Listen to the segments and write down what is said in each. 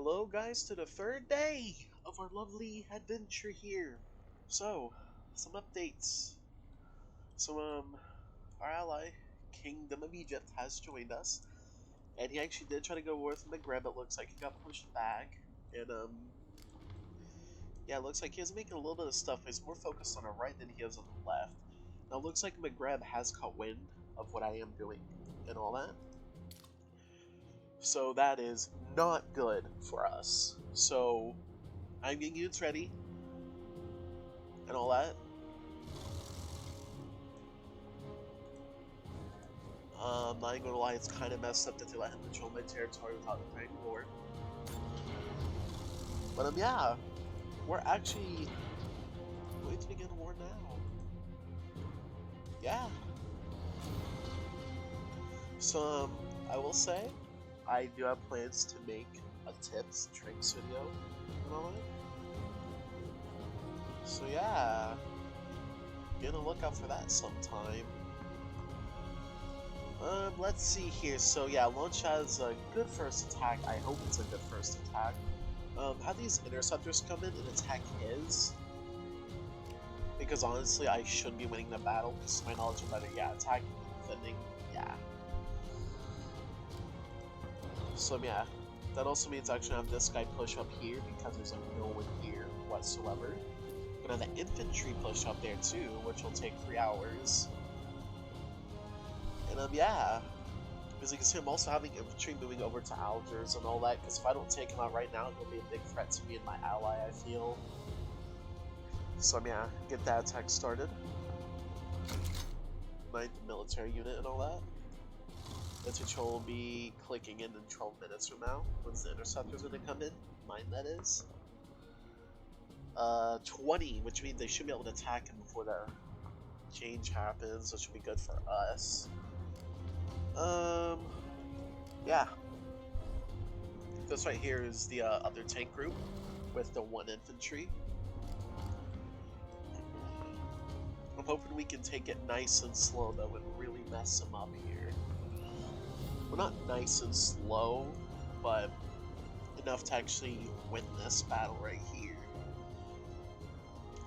Hello guys to the third day of our lovely adventure here. So, some updates. So, our ally, Kingdom of Egypt, has joined us. And he actually did try to go north in Maghreb, but looks like he got pushed back. And, yeah, it looks like he is making a little bit of stuff. He's more focused on the right than he is on the left. Now, it looks like Maghreb has caught wind of what I am doing and all that. So that is not good for us. So I'm getting units ready and all that. Not even gonna lie, it's kind of messed up that they let him control my territory without declaring war. But yeah, we're actually going to begin a war now. Yeah. So I will say, I do have plans to make a tips tricks video and all that. So yeah, be on the lookout for that sometime. Let's see here. So yeah, launch has a good first attack. I hope it's a good first attack. Have these interceptors come in and attack his? Because honestly, I should be winning the battle. Because my knowledge of better, yeah, attacking and defending, yeah. So yeah, that also means I actually have this guy push up here because there's like no one here whatsoever. Gonna have the infantry push up there too, which will take 3 hours. And yeah, because you can see I'm also having infantry moving over to Algiers and all that, because if I don't take him out right now, it'll be a big threat to me and my ally, I feel. So yeah, get that attack started. 9th military unit and all that. The tutorial will be clicking in 12 minutes from now, once the interceptor's gonna come in. Mine, that is. 20, which means they should be able to attack him before the change happens, which should be good for us. Yeah. This right here is the other tank group with the 1 infantry. I'm hoping we can take it nice and slow though and really mess them up here. Well, not nice and slow, but enough to actually win this battle right here.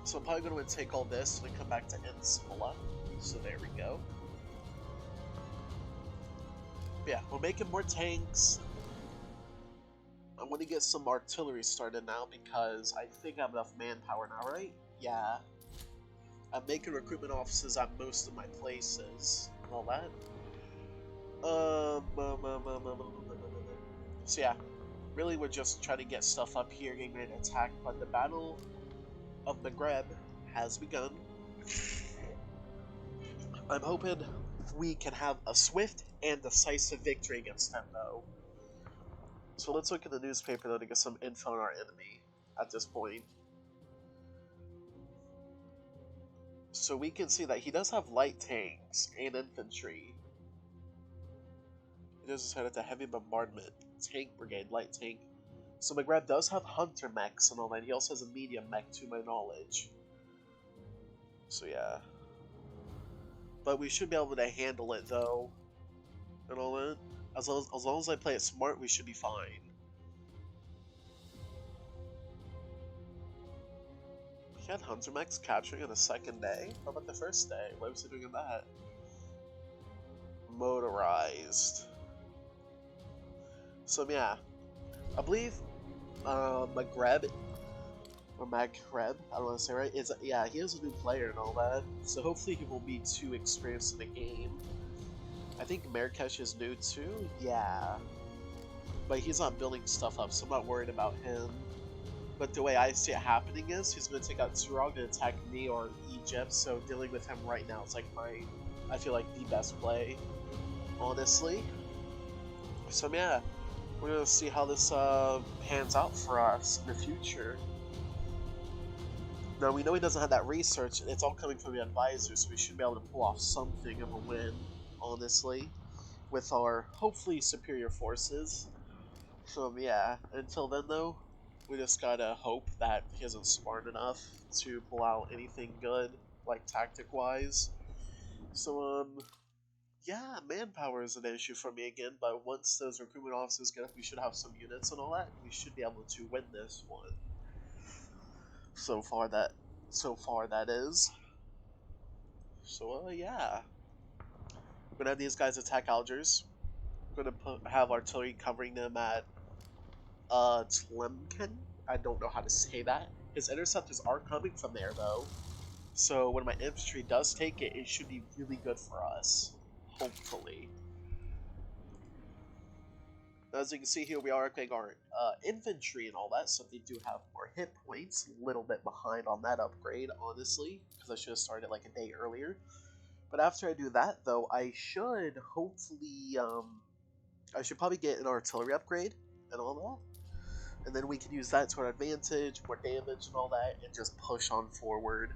So I'm probably going to take all this and come back to Ensmola. So there we go. But yeah, we're making more tanks. I'm going to get some artillery started now because I think I have enough manpower now, right? Yeah. I'm making recruitment offices at most of my places and all that. So yeah, really we're just trying to get stuff up here, getting ready to attack, but the Battle of Maghreb has begun. I'm hoping we can have a swift and decisive victory against them, though. So let's look at the newspaper, though, to get some info on our enemy at this point. So we can see that he does have light tanks and infantry. He does decide to heavy bombardment, tank brigade, light tank. So Maghreb does have hunter mechs and all that. He also has a medium mech, to my knowledge. So yeah. But we should be able to handle it, though. And all that. As long as I play it smart, we should be fine. He had Hunter Mechs capturing on the second day? How about the first day? What was he doing in that? Motorized. So yeah, I believe Maghreb, or Maghreb, I don't want to say right, is, yeah, he is a new player and all that, so hopefully he won't be too experienced in the game. I think Marrakesh is new too, yeah. But he's not building stuff up, so I'm not worried about him. But the way I see it happening is he's going to take out Turog and attack me or Egypt, so dealing with him right now is like I feel like the best play, honestly. So yeah, we're going to see how this pans out for us in the future. Now we know he doesn't have that research, it's all coming from the advisor, so we should be able to pull off something of a win, honestly, with our hopefully superior forces. So yeah, until then though, we just gotta hope that he isn't smart enough to pull out anything good, like tactic-wise. So, Yeah, manpower is an issue for me again, but once those recruitment officers get up, we should have some units and all that. We should be able to win this one. So far that is. So yeah, we're gonna have these guys attack Algiers. We're gonna have artillery covering them at Tlemcen. I don't know how to say that. His interceptors are coming from there though, so when my infantry does take it, it should be really good for us. Hopefully. As you can see here, we are equipping our infantry and all that, so they do have more hit points. A little bit behind on that upgrade, honestly, because I should have started like a day earlier. But after I do that, though, I should hopefully, I should probably get an artillery upgrade and all that. And then we can use that to our advantage, more damage and all that, and just push on forward.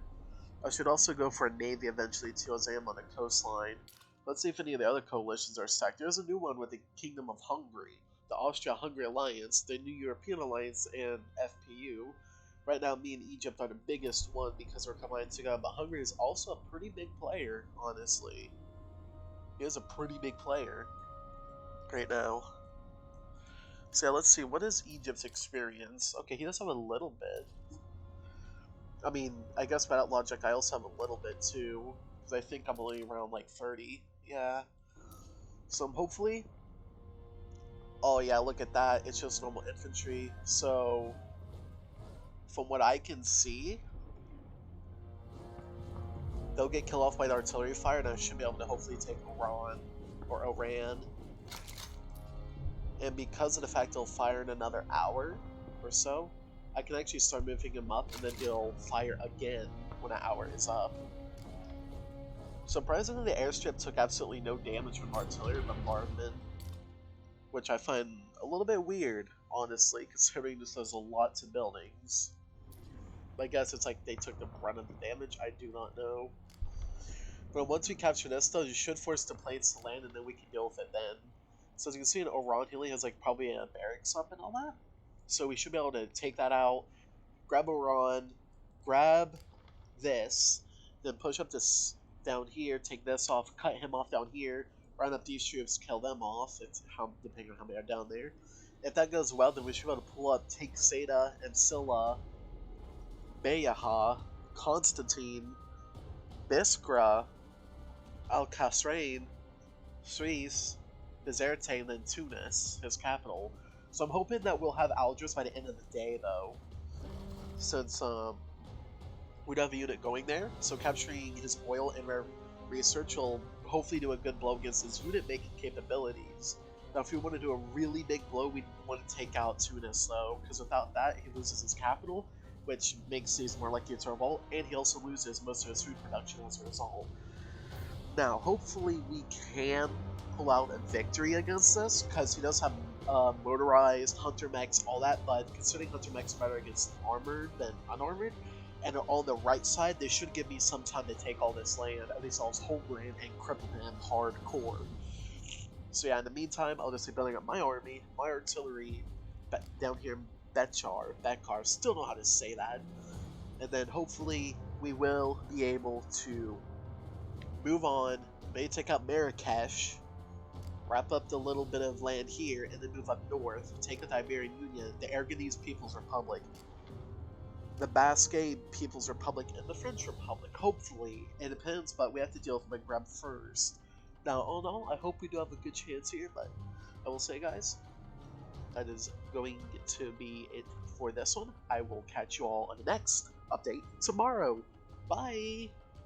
I should also go for a navy eventually too, as I am on the coastline. Let's see if any of the other coalitions are stacked. There's a new one with the Kingdom of Hungary, the Austria-Hungary Alliance, the New European Alliance, and FPU. Right now, me and Egypt are the biggest one because we're combined together, but Hungary is also a pretty big player, honestly. He is a pretty big player right now. So yeah, let's see, what is Egypt's experience? Okay, he does have a little bit. I mean, I guess by that logic, I also have a little bit too, because I think I'm only around like 30. Yeah. So hopefully. Oh yeah, look at that. It's just normal infantry. So, from what I can see, they'll get killed off by the artillery fire, and I should be able to hopefully take Iran or Iran. And because of the fact they'll fire in another hour or so, I can actually start moving him up, and then he'll fire again when an hour is up. Surprisingly, the airstrip took absolutely no damage from artillery bombardment, which I find a little bit weird, honestly, considering this does a lot to buildings. I guess it's like they took the brunt of the damage, I do not know. But once we capture this, though, you should force the planes to land, and then we can deal with it then. So as you can see in Oran, he only has like probably a barracks up and all that. So we should be able to take that out, grab Oran, grab this, then push up this down here, take this off, cut him off down here, round up these troops, kill them off, it's how, depending on how many are down there. If that goes well, then we should be able to pull up, take Seda and Silla, Beyaha, Constantine, Biskra, Al Kasrain, Suisse, Bizerte, and then Tunis, his capital. So I'm hoping that we'll have Algiers by the end of the day, though, since we don't have a unit going there, so capturing his oil and rare research will hopefully do a good blow against his unit making capabilities. Now, if we want to do a really big blow, we want to take out Tunis, though, because without that, he loses his capital, which makes these more likely to revolt, and he also loses most of his food production as a result. Now, hopefully we can pull out a victory against this, because he does have motorized, hunter mechs, all that, but considering hunter mechs are better against armored than unarmored, and on the right side, they should give me some time to take all this land, at least all his homeland, and cripple him hardcore. So yeah, in the meantime, I'll just be building up my army, my artillery, down here in Bekar, still know how to say that, and then hopefully we will be able to move on, maybe take out Marrakesh, wrap up the little bit of land here, and then move up north, take the Iberian Union, the Aragonese People's Republic, the Basque People's Republic, and the French Republic. Hopefully, it depends, but we have to deal with Maghreb first. Now, all in all, I hope we do have a good chance here, but I will say, guys, that is going to be it for this one. I will catch you all on the next update tomorrow. Bye!